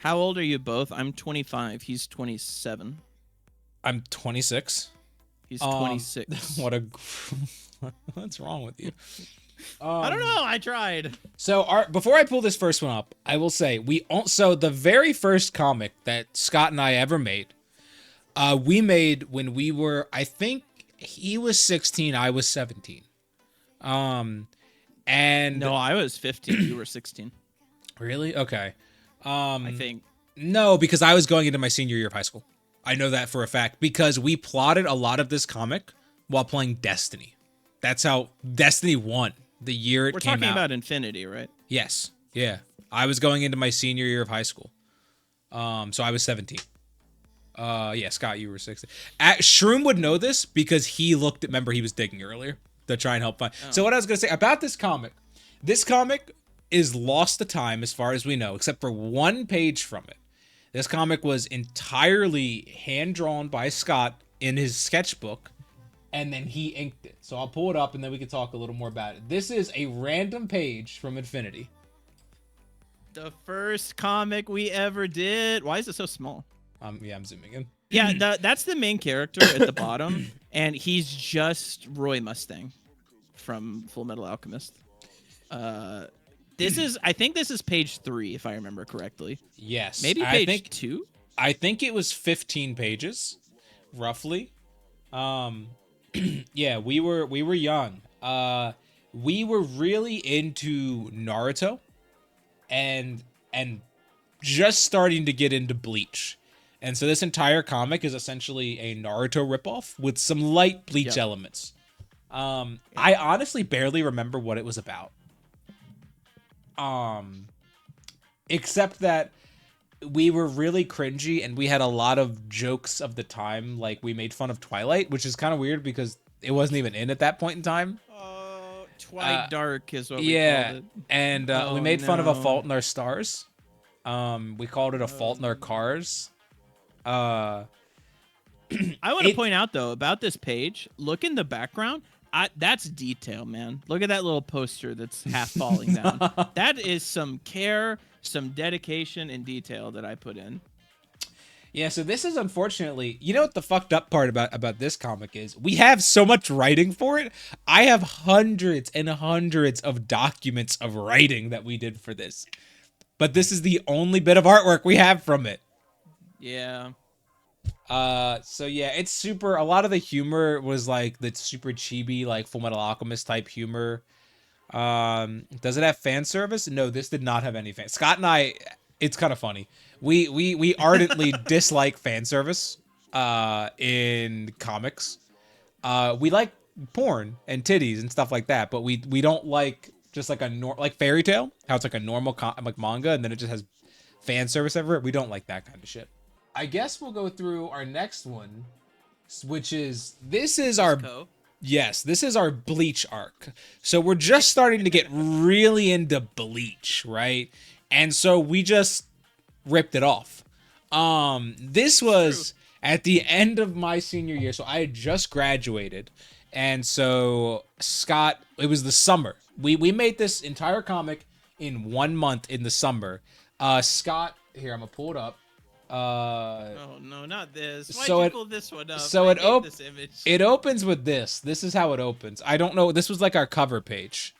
How old are you both? I'm 25. He's 27. I'm 26. He's 26. What a what's wrong with you? I don't know. I tried. So before I pull this first one up, I will say so the very first comic that Scott and I ever made, we made when we were, I think he was 16, I was 17. And No, I was 15. You were 16. really? Okay. I think. No, because I was going into my senior year of high school. I know that for a fact because we plotted a lot of this comic while playing Destiny. That's how Destiny won the year it We're came out. talking about Infinity, right? Yes. Yeah. I was going into my senior year of high school. So I was 17. Yeah, Scott, you were 16. Shroom would know this because he looked at, remember he was digging earlier to try and help find. Oh. So what I was going to say about this comic is lost to time as far as we know, except for one page from it. This comic was entirely hand-drawn by Scott in his sketchbook, and then he inked it. So I'll pull it up, and then we can talk a little more about it. This is a random page from Infinity. The first comic we ever did. Why is it so small? Yeah, I'm zooming in. Yeah, that's the main character at the bottom, and he's just Roy Mustang from Full Metal Alchemist. I think this is page 3, if I remember correctly. Yes. Maybe page 2? I think it was 15 pages, roughly. Yeah, we were young. We were really into Naruto and just starting to get into Bleach. And so this entire comic is essentially a Naruto ripoff with some light Bleach elements. I honestly barely remember what it was about. Except that we were really cringy and we had a lot of jokes of the time. Like we made fun of Twilight, which is kind of weird because it wasn't even in at that point in time. Twilight Dark is what we called it. And we made fun of A Fault in Our Stars. We called it A Fault in Our Cars. I want to point out though about this page. Look in the background. That's detail, man. Look at that little poster that's half falling down. That is some care, some dedication, and detail that I put in. Yeah, so this is unfortunately, you know what the fucked up part about this comic is? We have so much writing for it. I have hundreds and hundreds of documents of writing that we did for this. But this is the only bit of artwork we have from it. Yeah. So yeah, it's super, a lot of the humor was like the super chibi, like Full Metal Alchemist type humor. Does it have fan service? No, this did not have any fan. Scott and I, it's kind of funny. We ardently dislike fan service, in comics. We like porn and titties and stuff like that, but we don't like just like like Fairy Tail, how it's like a normal like manga and then it just has fan service everywhere. We don't like that kind of shit. I guess we'll go through our next one, which is, this is our Bleach arc. So we're just starting to get really into Bleach, right? And so we just ripped it off. This was at the end of my senior year. So I had just graduated. And so Scott, it was the summer. We made this entire comic in 1 month in the summer. Scott, here, I'm gonna pull it up. Oh no, not this. Why'd you pull this one up? So this image. It opens with this. This is how it opens. I don't know. This was like our cover page.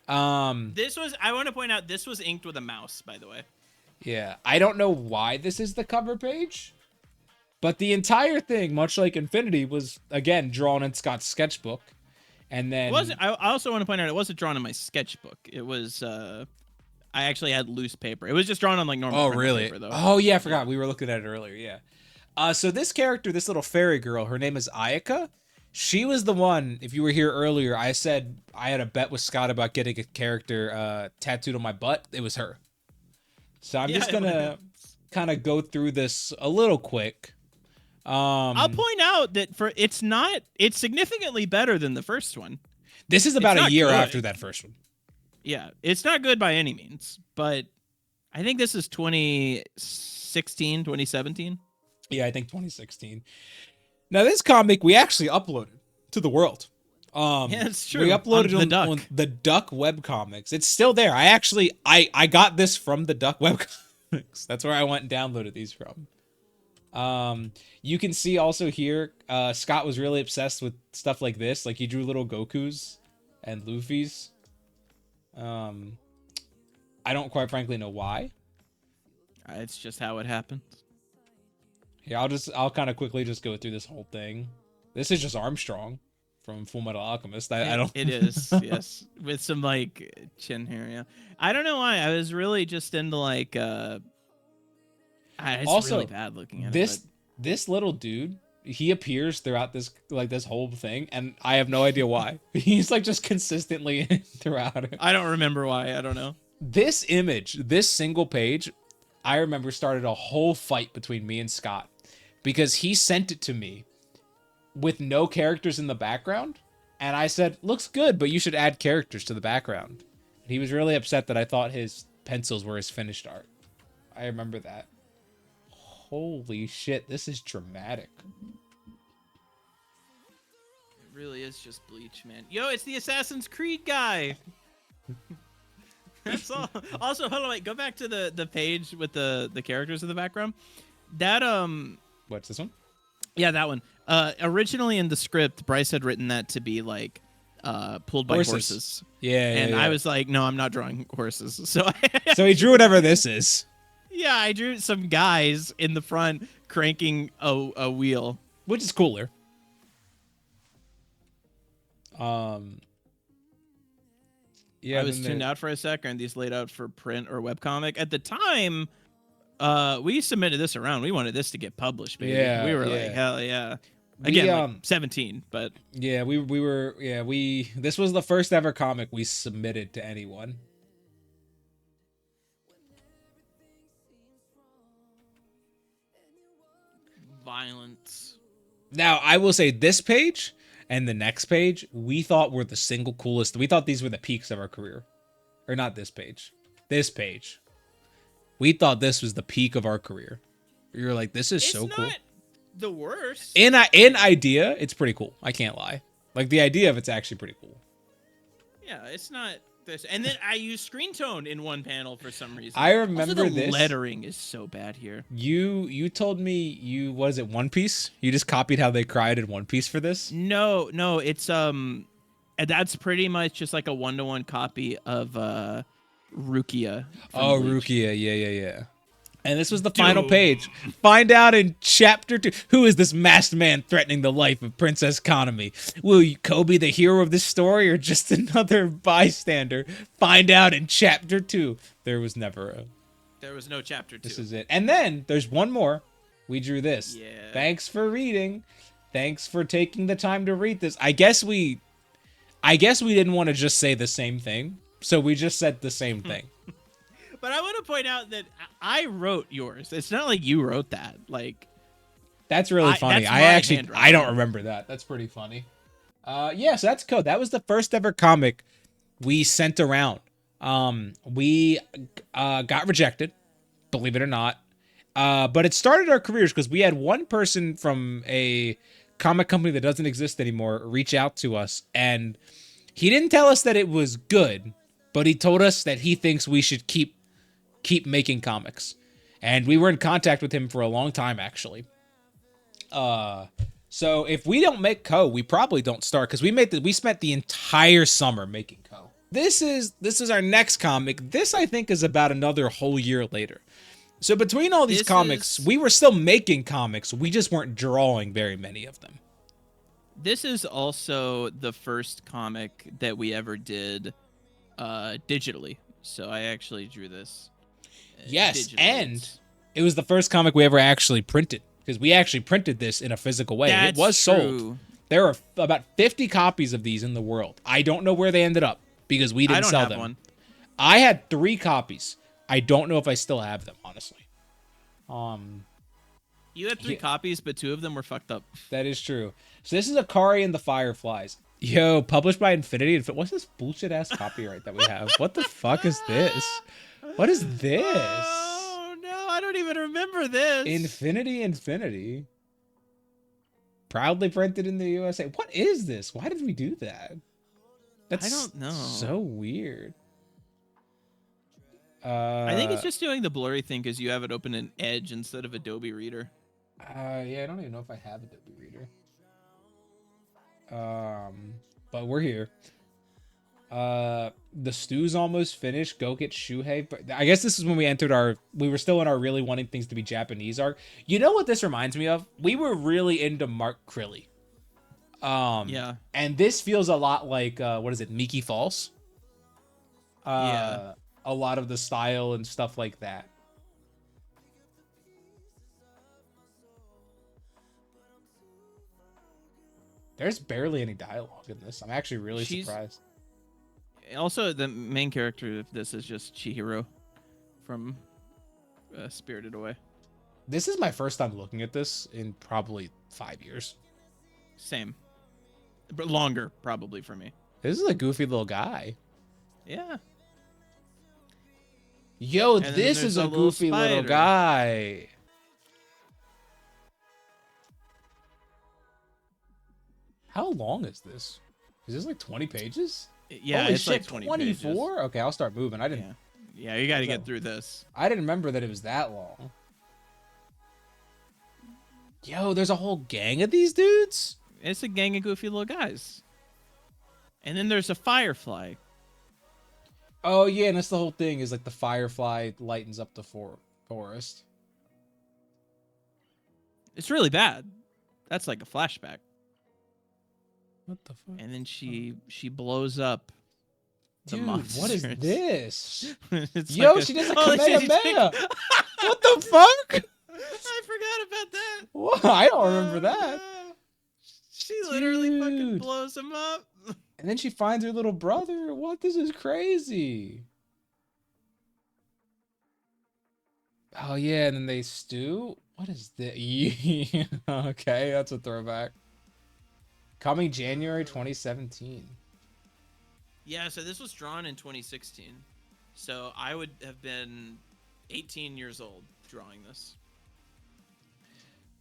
I want to point out this was inked with a mouse, by the way. Yeah, I don't know why this is the cover page, but the entire thing, much like Infinity, was again drawn in Scott's sketchbook, and then I also want to point out it wasn't drawn in my sketchbook. It was I actually had loose paper. It was just drawn on like normal paper, though. Oh yeah, I forgot. We were looking at it earlier. Yeah. So this character, this little fairy girl, her name is Ayaka. She was the one, if you were here earlier, I said I had a bet with Scott about getting a character tattooed on my butt. It was her. So I'm just gonna kind of go through this a little quick. I'll point out that it's significantly better than the first one. This is about a year after that first one. Yeah, it's not good by any means, but I think this is 2016, 2017. Yeah, I think 2016. Now, this comic we actually uploaded to the world. Yeah, it's true. We uploaded it on the Duck webcomics. It's still there. I got this from the Duck web. That's where I went and downloaded these from. You can see also here, Scott was really obsessed with stuff like this. Like, he drew little Gokus and Luffy's. I don't quite frankly know why. It's just how it happens. Yeah, I'll kind of quickly just go through this whole thing. This is just Armstrong from Full Metal Alchemist. I don't. It is, yes, with some like chin hair. Yeah, I don't know why. I was really just into like. It's Also, really bad looking at this little dude, he appears throughout this whole thing, and I have no idea why. He's like just consistently throughout it. I don't remember why. I don't know. This image, this single page, I remember started a whole fight between me and Scott because he sent it to me with no characters in the background, and I said, "Looks good, but you should add characters to the background." And he was really upset that I thought his pencils were his finished art. I remember that. Holy shit, this is dramatic. It really is just Bleach, man. Yo, it's the Assassin's Creed guy. That's all. Also, hold on, wait. Go back to the page with the characters in the background. That What's this one? Yeah, that one. Originally in the script, Bryce had written that to be like pulled by horses. Yeah, and yeah. I was like, no, I'm not drawing horses. So so he drew whatever this is. Yeah, I drew some guys in the front cranking a wheel, which is cooler. Yeah, I was tuned out for a second. These laid out for print or webcomic. At the time, we submitted this around. We wanted this to get published, baby. Yeah, we were like, hell yeah. Again, like 17, but yeah, we were this was the first ever comic we submitted to anyone. Violence. Now, I will say this page and the next page, we thought were the single coolest. We thought these were the peaks of our career. Or not this page. This page. We thought this was the peak of our career. We were like, this is so cool. It's not the worst. In idea, it's pretty cool. I can't lie. Like, the idea of it's actually pretty cool. Yeah, it's not this. And then I use screen tone in one panel for some reason. I remember also, the this. lettering is so bad here. You told me was it One Piece? You just copied how they cried in One Piece for this? No, it's that's pretty much just like a 1-to-1 copy of Rukia. Oh, Bleach. Rukia, yeah. And this was the final page. Find out in chapter 2. Who is this masked man threatening the life of Princess Konami? Will Kobe the hero of this story or just another bystander? Find out in chapter 2. There was no chapter 2. This is it. And then there's one more. We drew this. Yeah. Thanks for reading. Thanks for taking the time to read this. I guess we didn't want to just say the same thing. So we just said the same thing. But I want to point out that I wrote yours. It's not like you wrote that. Like, that's really funny. I don't remember that. That's pretty funny. Yeah, so that's cool. That was the first ever comic we sent around. We got rejected, believe it or not. But it started our careers because we had one person from a comic company that doesn't exist anymore reach out to us, and he didn't tell us that it was good, but he told us that he thinks we should keep making comics. And we were in contact with him for a long time, actually. So if we don't make Co, we probably don't start, because we spent the entire summer making Co. This is our next comic. This, I think, is about another whole year later. So between all these comics, we were still making comics. We just weren't drawing very many of them. This is also the first comic that we ever did digitally. So I actually drew this. Yes, digitally. And it was the first comic we ever actually printed, because we actually printed this in a physical way. That's it was true. sold. There are about 50 copies of these in the world. I don't know where they ended up because we didn't sell them. One. I had 3 copies. I don't know if I still have them, honestly. You had 3 copies, but 2 of them were fucked up. That is true. So this is Akari and the Fireflies. Yo, published by Infinity. What's this bullshit ass copyright that we have? What the fuck is this? What is this? Oh no, I don't even remember this. Infinity. Proudly printed in the USA. What is this? Why did we do that? That's I don't know. So weird. I think it's just doing the blurry thing because you have it open in Edge instead of Adobe Reader. Yeah, I don't even know if I have Adobe Reader. But we're here. The stew's almost finished. Go get Shuhei. But I guess this is when we were still in our really wanting things to be Japanese arc. You know what this reminds me of? We were really into Mark Crilly. Yeah. And this feels a lot like, what is it? Miki False? Yeah. A lot of the style and stuff like that. There's barely any dialogue in this. I'm actually really surprised. Also, the main character of this is just Chihiro from Spirited Away. This is my first time looking at this in probably 5 years. Same. But longer, probably, for me. This is a goofy little guy. Yeah. Yo, this is a goofy little guy. How long is this? Is this like 20 pages? Yeah, holy it's shit, like 24 pages. Okay, I'll start moving. I didn't. Yeah, you got to get through this. I didn't remember that it was that long. Yo, there's a whole gang of these dudes? It's a gang of goofy little guys. And then there's a firefly. Oh, yeah, and that's the whole thing is like the firefly lightens up the forest. It's really bad. That's like a flashback. What the fuck? And then she blows up the monsters. What is this? Yo, like she does a Kamehameha. What the fuck? I forgot about that. What? I don't remember that. She literally fucking blows him up. And then she finds her little brother. What? This is crazy. Oh, yeah, and then they stew? What is this? Okay, that's a throwback. Coming January 2017. Yeah, so this was drawn in 2016. So I would have been 18 years old drawing this.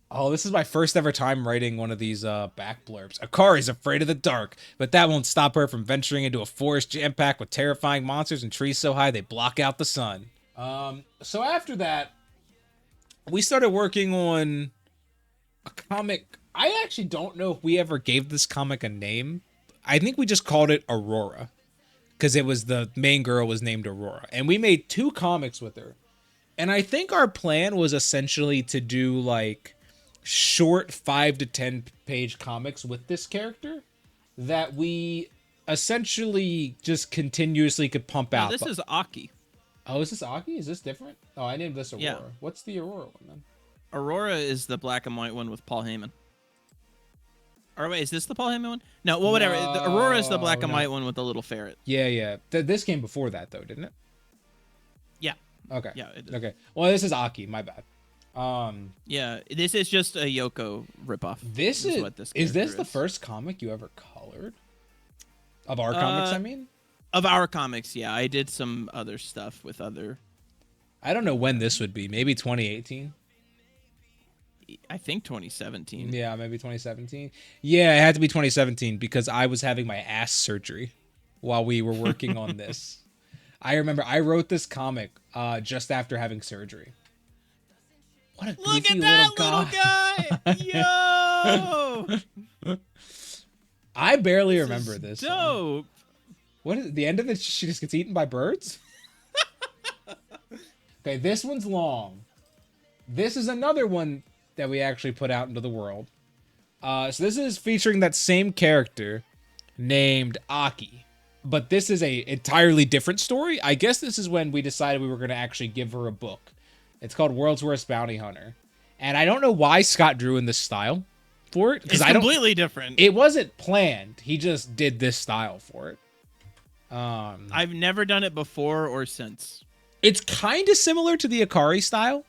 Oh, this is my first ever time writing one of these back blurbs. Akari's afraid of the dark, but that won't stop her from venturing into a forest jam-packed with terrifying monsters and trees so high they block out the sun. So after that, we started working on a comic. I actually don't know if we ever gave this comic a name. I think we just called it Aurora because it was the main girl was named Aurora. And we made 2 comics with her. And I think our plan was essentially to do like short 5 to 10 page comics with this character that we essentially just continuously could pump out. This is Aki. Oh, is this Aki? Is this different? Oh, I named this Aurora. Yeah. What's the Aurora one then? Aurora is the black and white one with Paul Heyman. Or wait, is this the Paul Heyman one? No, well, whatever. The Aurora is the black and white one with the little ferret. Yeah, yeah. This came before that, though, didn't it? Yeah. Okay. Yeah, it did. Okay. Well, this is Aki. My bad. Yeah, this is just a Yoko ripoff. This is what this is this the first comic you ever colored? Of our comics, I mean? Of our comics, yeah. I did some other stuff with other... I don't know when this would be. Maybe 2018? I think 2017. Yeah, maybe 2017. Yeah, it had to be 2017 because I was having my ass surgery while we were working on this. I remember I wrote this comic just after having surgery. What a goofy Look at that little guy! Yo! I barely remember this. Dope. What is the end of it? She just gets eaten by birds? Okay, this one's long. This is another one that we actually put out into the world. So this is featuring that same character named Aki. But this is a entirely different story. I guess this is when we decided we were going to actually give her a book. It's called World's Worst Bounty Hunter. And I don't know why Scott drew in this style for it. It's completely different. It wasn't planned. He just did this style for it. I've never done it before or since. It's kind of similar to the Akari style.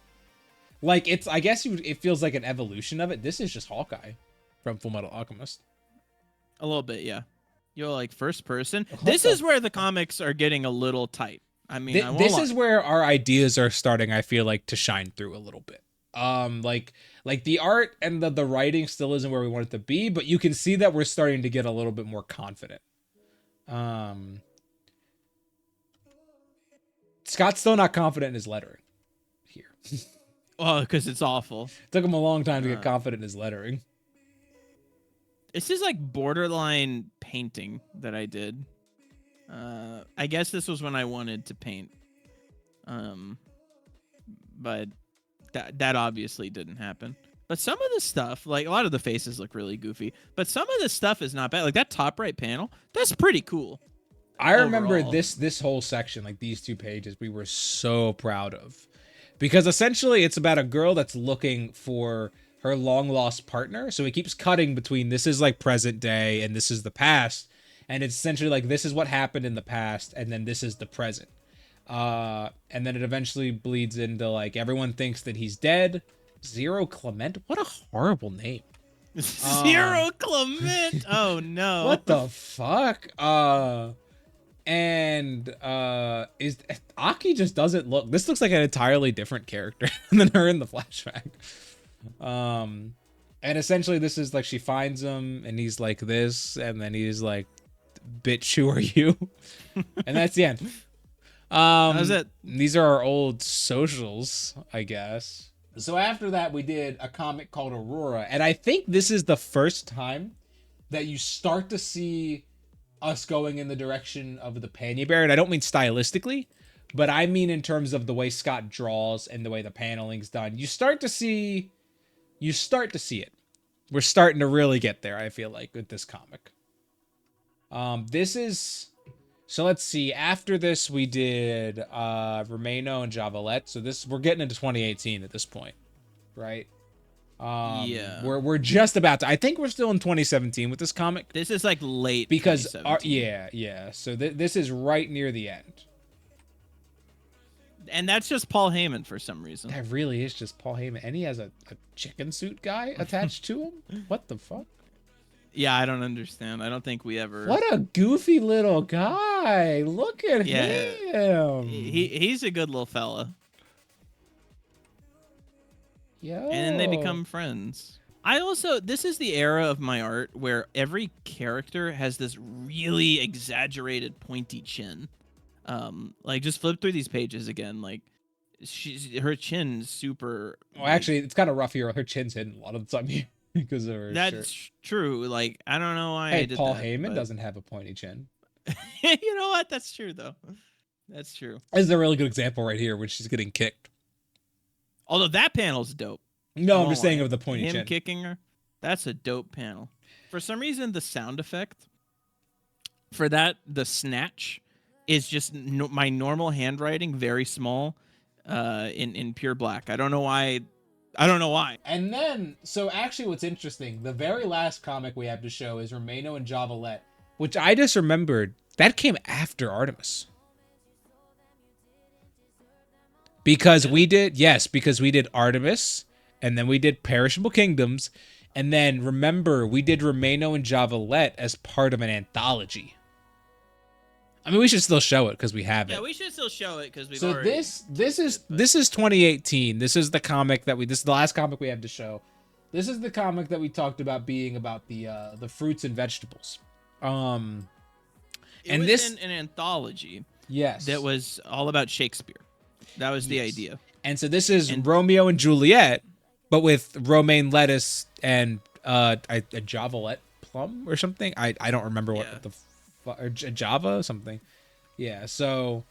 Like, it's, I guess it feels like an evolution of it. This is just Hawkeye from Fullmetal Alchemist. A little bit, yeah. You're like first person. This is where the comics are getting a little tight. I mean, this is where our ideas are starting, I feel like, to shine through a little bit. Like the art and the writing still isn't where we want it to be, but you can see that we're starting to get a little bit more confident. Scott's still not confident in his lettering here. Oh, because it's awful. Took him a long time to get confident in his lettering. This is like borderline painting that I did. I guess this was when I wanted to paint. But that obviously didn't happen. But some of the stuff, like a lot of the faces look really goofy, but some of the stuff is not bad. Like that top right panel, that's pretty cool. I remember this whole section, like these 2 pages, we were so proud of. Because essentially it's about a girl that's looking for her long lost partner. So it keeps cutting between this is like present day and this is the past. And it's essentially like this is what happened in the past and then this is the present. And then it eventually bleeds into like everyone thinks that he's dead. Zero Clement? What a horrible name. Zero Clement. Oh no. What the fuck? And is Aki just doesn't look. This looks like an entirely different character than her in the flashback. And essentially this is like she finds him and he's like this, and then he's like, "Bitch, who are you?" And that's the end. How's it? These are our old socials, I guess. So after that, we did a comic called Aurora, and I think this is the first time that you start to see us going in the direction of the Panya Bear, and I don't mean stylistically, but I mean in terms of the way Scott draws and the way the paneling's done. You start to see it. We're starting to really get there, I feel like, with this comic. So let's see. After this, we did Romano and Javalette. So we're getting into 2018 at this point, right? Yeah. We're just about to. I think we're still in 2017 with this comic. This is like late because 2017. yeah. So this is right near the end. And that's just Paul Heyman for some reason. That really is just Paul Heyman, and he has a chicken suit guy attached to him. What the fuck? Yeah, I don't understand. I don't think we ever. What a goofy little guy! Look at him. He's a good little fella. Yo. And then they become friends. This is the era of my art where every character has this really exaggerated pointy chin. Like just flip through these pages again. Like her chin's super. Well, actually, it's kind of rough here. Her chin's hidden a lot of the time here because of her That's shirt. True. Like I don't know why. Hey, I did Paul that, Heyman but... doesn't have a pointy chin. You know what? That's true though. That's true. This is a really good example right here when she's getting kicked. Although that panel's dope. No, I'm just saying of the pointy chin. Him kicking her. That's a dope panel. For some reason, the sound effect for that, the snatch, is just my normal handwriting, very small, in pure black. I don't know why. And then, so actually what's interesting, the very last comic we have to show is Romano and Javalette, which I just remembered, that came after Artemis. Because we did Artemis, and then we did Perishable Kingdoms, and then remember, we did Romano and Javalette as part of an anthology. I mean, we should still show it because we have it. Yeah, we should still show it because we've so already. This is 2018. This is the comic this is the last comic we have to show. This is the comic that we talked about being about the fruits and vegetables. It and was this an anthology. Yes. That was all about Shakespeare. That was the idea. And so this is Romeo and Juliet, but with romaine lettuce and a Javalette plum or something. I don't remember what the or Java something. Yeah, so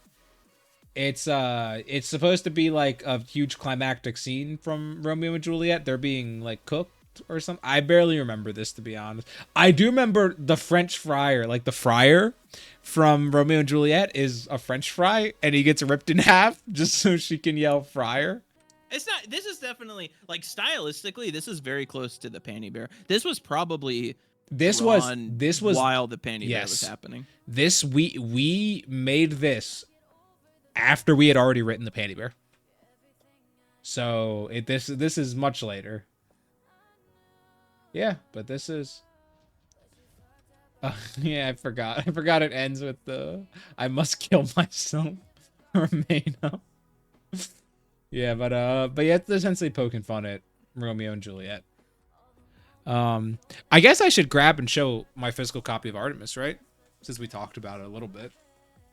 it's supposed to be like a huge climactic scene from Romeo and Juliet. They're being like cooked or something. I barely remember this, to be honest. I do remember the French friar, like the friar from Romeo and Juliet is a French fry, and he gets ripped in half just so she can yell friar. It's not. This is definitely like stylistically. This is very close to the Panty Bear. This was probably. This was while the Panty Bear was happening. This we made this after we had already written the Panty Bear. So this is much later. Yeah, but this is. Yeah, I forgot. It ends with the "I must kill myself" Romano. Yeah, but yeah, it's essentially poking fun at Romeo and Juliet. I guess I should grab and show my physical copy of Artemis, right? Since we talked about it a little bit.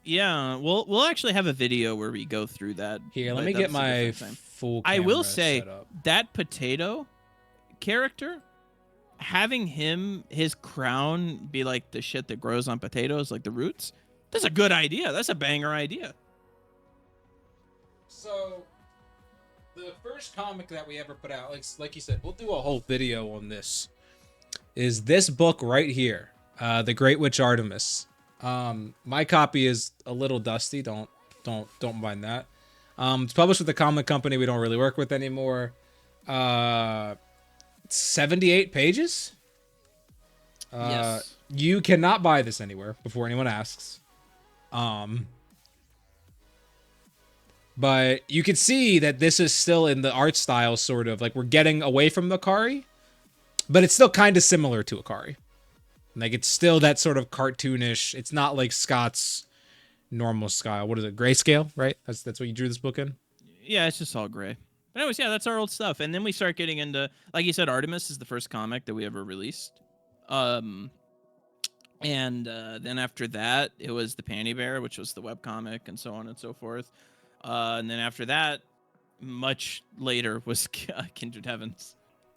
Yeah, we'll actually have a video where we go through that. Here, let But me get that's a my different thing. full I camera will say set up. that potato character, having his crown be like the shit that grows on potatoes, like the roots. That's a good idea. That's a banger idea. So, the first comic that we ever put out, like you said, we'll do a whole video on this. Is this book right here, The Great Witch Artemis. My copy is a little dusty. Don't mind that. It's published with a comic company we don't really work with anymore. 78 pages. Yes. You cannot buy this anywhere before anyone asks. But you can see that this is still in the art style, sort of like we're getting away from the Akari, but it's still kind of similar to Akari. Like it's still that sort of cartoonish. It's not like Scott's normal style. What is it? Grayscale, right? That's what you drew this book in. Yeah, it's just all gray. But anyways, yeah, that's our old stuff. And then we start getting into, like you said, Artemis is the first comic that we ever released. And then after that, it was the Panty Bear, which was the webcomic, and so on and so forth. And then after that, much later, was Kindred Heavens.